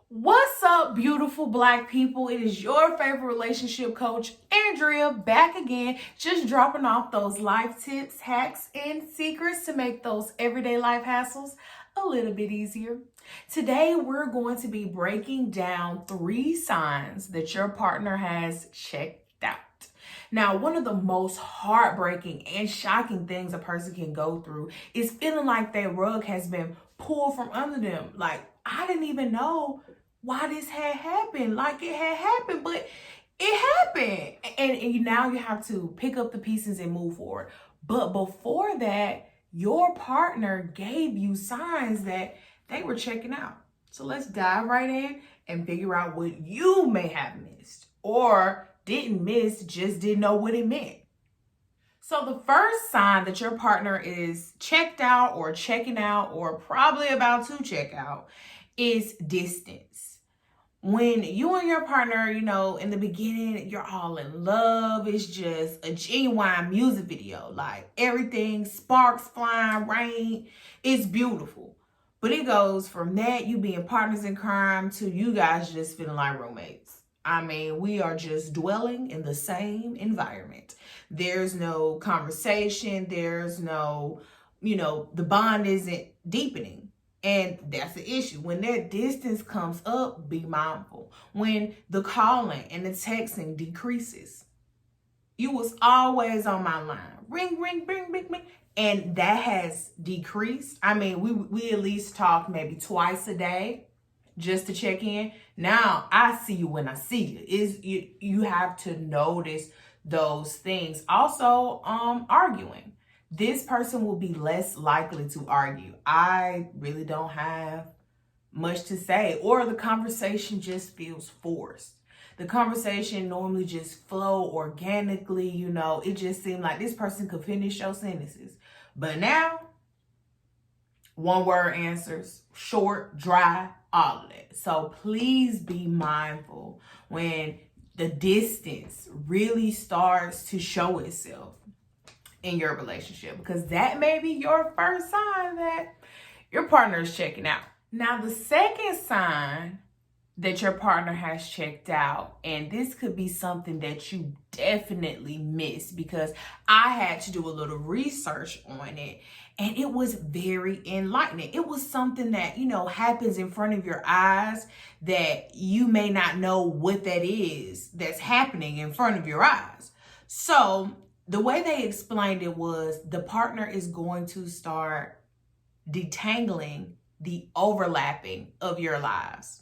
What's up, beautiful black people? It is your favorite relationship coach, Andrea, back again, just dropping off those life tips, hacks, and secrets to make those everyday life hassles a little bit easier. Today, we're going to be breaking down 3 signs that your partner has checked out. Now, one of the most heartbreaking and shocking things a person can go through is feeling like their rug has been pulled from under them. Like, I didn't even know why this had happened. Like, it had happened, but it happened. And now you have to pick up the pieces and move forward. But before that, your partner gave you signs that they were checking out. So let's dive right in and figure out what you may have missed or didn't miss, just didn't know what it meant. So the first sign that your partner is checked out or checking out or probably about to check out is distance. When you and your partner, in the beginning, you're all in love. It's just a genuine music video. Like everything, sparks flying, rain. It's beautiful. But it goes from that, you being partners in crime, to you guys just feeling like roommates. I mean, we are just dwelling in the same environment. There's no conversation. There's no, the bond isn't deepening. And that's the issue. When that distance comes up, be mindful. When the calling and the texting decreases, you was always on my line. Ring, ring, ring, ring, ring. And that has decreased. I mean, we at least talk maybe twice a day just to check in. Now I see you when I see you. You have to notice those things. Also, arguing. This person will be less likely to argue. I really don't have much to say, or the conversation just feels forced. The conversation normally just flow organically, it just seemed like this person could finish your sentences. But now, one word answers, short, dry, all of that. So please be mindful when the distance really starts to show itself in your relationship, because that may be your first sign that your partner is checking out. Now, the second sign that your partner has checked out, and this could be something that you definitely missed because I had to do a little research on it, and it was very enlightening. It was something that, happens in front of your eyes that you may not know what that is that's happening in front of your eyes. So the way they explained it was the partner is going to start detangling the overlapping of your lives.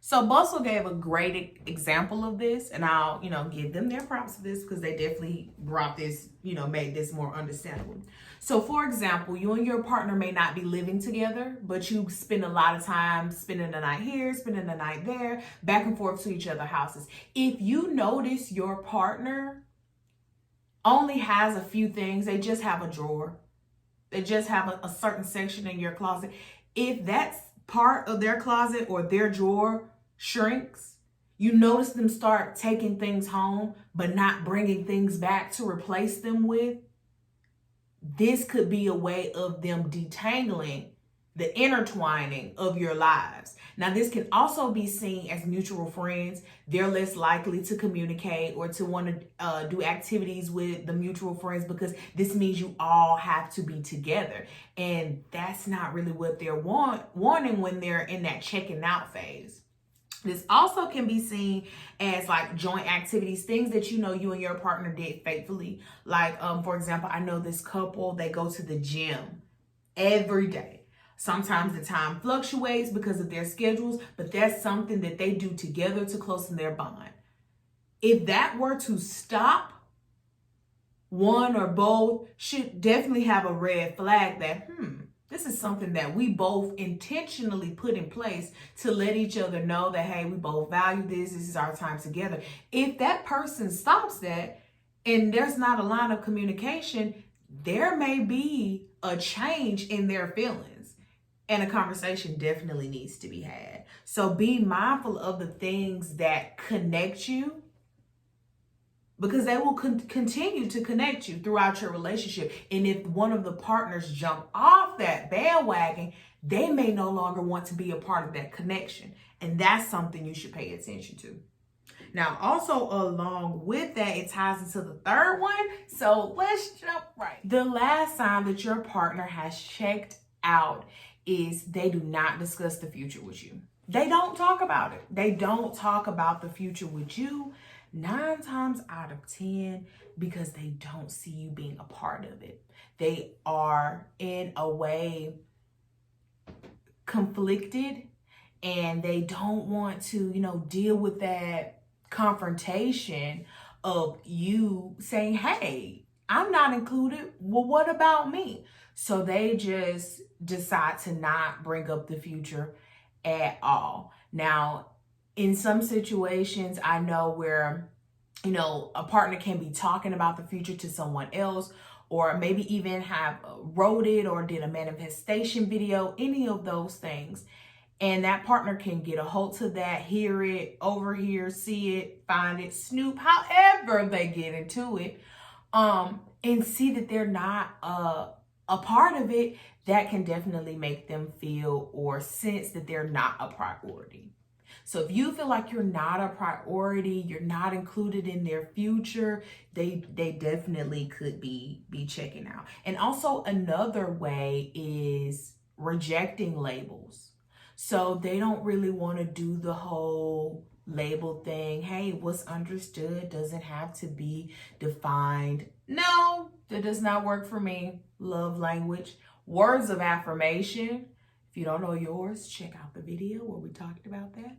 So Bustle gave a great example of this, and I'll, give them their props for this because they definitely brought this, made this more understandable. So for example, you and your partner may not be living together, but you spend a lot of time spending the night here, spending the night there, back and forth to each other's houses. If you notice your partner only has a few things, they just have a drawer, they just have a certain section in your closet. If that's part of their closet or their drawer shrinks, you notice them start taking things home but not bringing things back to replace them with, this could be a way of them detangling the intertwining of your lives. Now, this can also be seen as mutual friends. They're less likely to communicate or to want to do activities with the mutual friends because this means you all have to be together. And that's not really what they're wanting when they're in that checking out phase. This also can be seen as like joint activities, things that you and your partner did faithfully. Like, for example, I know this couple, they go to the gym every day. Sometimes the time fluctuates because of their schedules, but that's something that they do together to close their bond. If that were to stop, one or both should definitely have a red flag that, this is something that we both intentionally put in place to let each other know that, hey, we both value this. This is our time together. If that person stops that and there's not a line of communication, there may be a change in their feelings. And a conversation definitely needs to be had. So be mindful of the things that connect you because they will continue to connect you throughout your relationship. And if one of the partners jump off that bandwagon, they may no longer want to be a part of that connection. And that's something you should pay attention to. Now, also along with that, it ties into the third one. So let's jump right. The last sign that your partner has checked out is they do not discuss the future with you. They don't talk about it. They don't talk about the future with you 9 times out of 10 because they don't see you being a part of it. They are in a way conflicted, and they don't want to, deal with that confrontation of you saying, hey, I'm not included. Well, what about me? So they just decide to not bring up the future at all. Now, in some situations, I know where, a partner can be talking about the future to someone else, or maybe even have wrote it or did a manifestation video, any of those things. And that partner can get a hold to that, hear it, overhear, see it, find it, snoop, however they get into it, and see that they're not a part of it. That can definitely make them feel or sense that they're not a priority. So if you feel like you're not a priority, you're not included in their future, they definitely could be checking out. And also another way is rejecting labels. So they don't really want to do the whole label thing. Hey, what's understood doesn't have to be defined. No, that does not work for me. Love language. Words of affirmation. If you don't know yours, check out the video where we talked about that.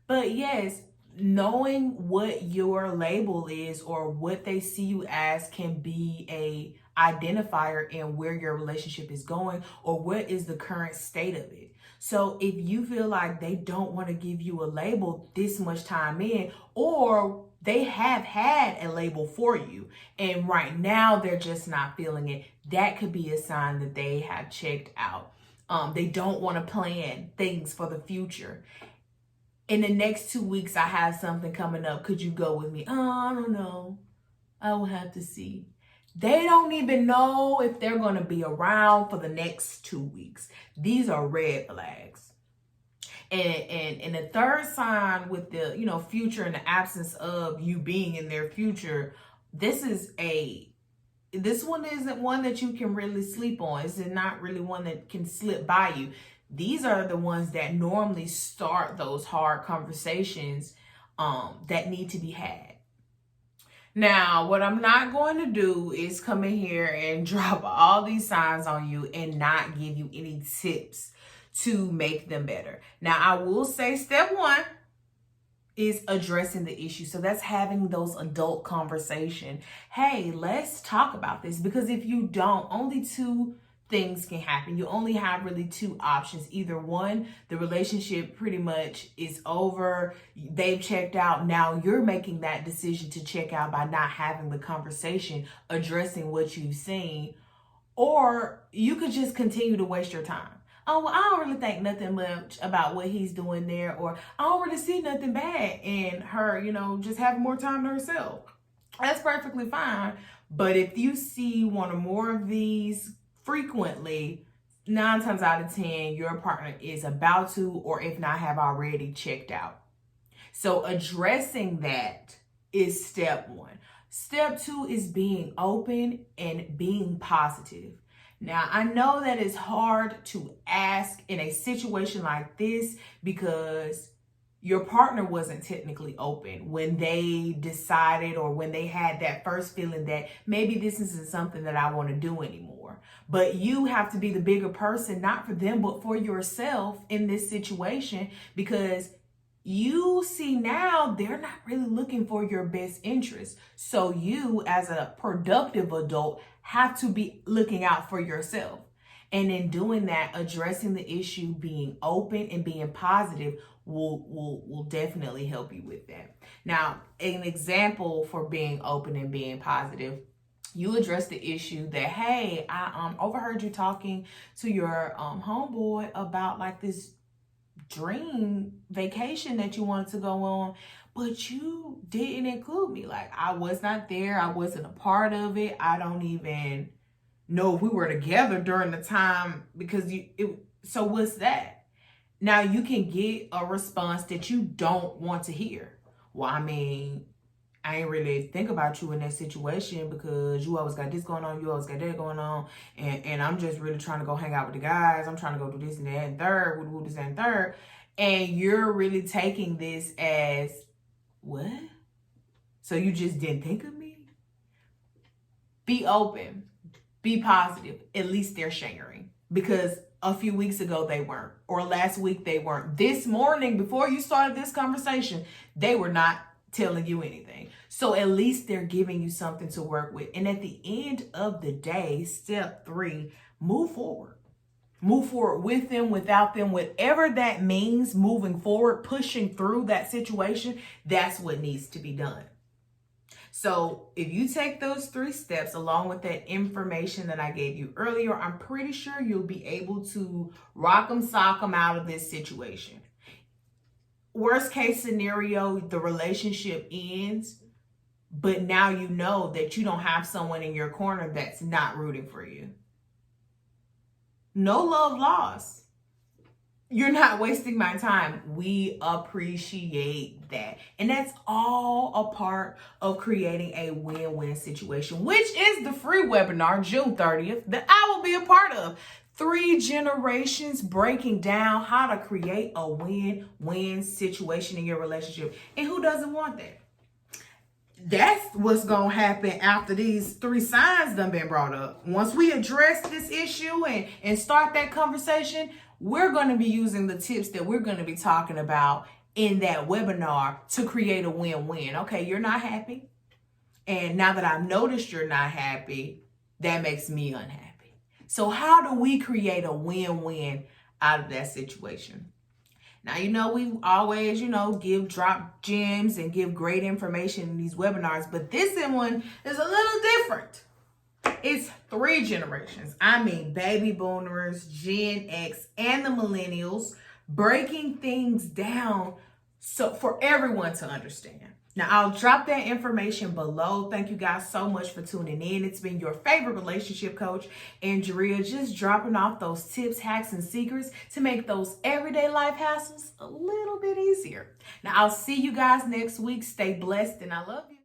But yes, knowing what your label is or what they see you as can be a identifier in where your relationship is going or what is the current state of it. So if you feel like they don't want to give you a label this much time in, or they have had a label for you and right now they're just not feeling it, that could be a sign that they have checked out. They don't want to plan things for the future. In the next 2 weeks, I have something coming up. Could you go with me? I don't know. I will have to see. They don't even know if they're going to be around for the next 2 weeks. These are red flags. And the third sign with the, future and the absence of you being in their future, this one isn't one that you can really sleep on. It's not really one that can slip by you. These are the ones that normally start those hard conversations that need to be had. Now, what I'm not going to do is come in here and drop all these signs on you and not give you any tips to make them better. Now, I will say step 1 is addressing the issue. So that's having those adult conversation. Hey, let's talk about this, because if you don't, only 2 things can happen. You only have really 2 options. Either one, the relationship pretty much is over. They've checked out. Now you're making that decision to check out by not having the conversation, addressing what you've seen. Or you could just continue to waste your time. Oh, well, I don't really think nothing much about what he's doing there. Or I don't really see nothing bad in her, just having more time to herself. That's perfectly fine. But if you see one or more of these frequently, 9 times out of 10, your partner is about to, or if not, have already checked out. So addressing that is step 1. Step 2 is being open and being positive. Now, I know that it's hard to ask in a situation like this because your partner wasn't technically open when they decided or when they had that first feeling that maybe this isn't something that I want to do anymore. But you have to be the bigger person, not for them, but for yourself in this situation, because you see now they're not really looking for your best interest. So you, as a productive adult, have to be looking out for yourself. And in doing that, addressing the issue, being open and being positive will definitely help you with that. Now, an example for being open and being positive, you address the issue that, hey, I overheard you talking to your homeboy about like this dream vacation that you wanted to go on, but you didn't include me. Like, I was not there. I wasn't a part of it. I don't even know if we were together during the time because so what's that? Now you can get a response that you don't want to hear. Well, I mean, I ain't really think about you in that situation because you always got this going on, you always got that going on, and I'm just really trying to go hang out with the guys. I'm trying to go do this and that and third, with this and third. And you're really taking this as, what? So you just didn't think of me? Be open. Be positive. At least they're sharing. Because a few weeks ago they weren't. Or last week they weren't. This morning, before you started this conversation, they were not telling you anything. So at least they're giving you something to work with. And at the end of the day, step 3, move forward. Move forward with them, without them, whatever that means, moving forward, pushing through that situation, that's what needs to be done. So if you take those 3 steps along with that information that I gave you earlier, I'm pretty sure you'll be able to rock 'em, sock 'em out of this situation. Worst case scenario, the relationship ends, but now you know that you don't have someone in your corner that's not rooting for you. No love lost. You're not wasting my time. We appreciate that. And that's all a part of creating a win-win situation, which is the free webinar, June 30th, that I will be a part of. 3 generations breaking down how to create a win-win situation in your relationship. And who doesn't want that? That's what's going to happen after these 3 signs done been brought up. Once we address this issue and start that conversation, we're going to be using the tips that we're going to be talking about in that webinar to create a win-win. Okay, you're not happy. And now that I've noticed you're not happy, that makes me unhappy. So how do we create a win-win out of that situation? Now, we always, give drop gems and give great information in these webinars, but this one is a little different. It's 3 generations. I mean, baby boomers, Gen X, and the millennials, breaking things down so for everyone to understand. Now, I'll drop that information below. Thank you guys so much for tuning in. It's been your favorite relationship coach, Andrea, just dropping off those tips, hacks, and secrets to make those everyday life hassles a little bit easier. Now, I'll see you guys next week. Stay blessed, and I love you.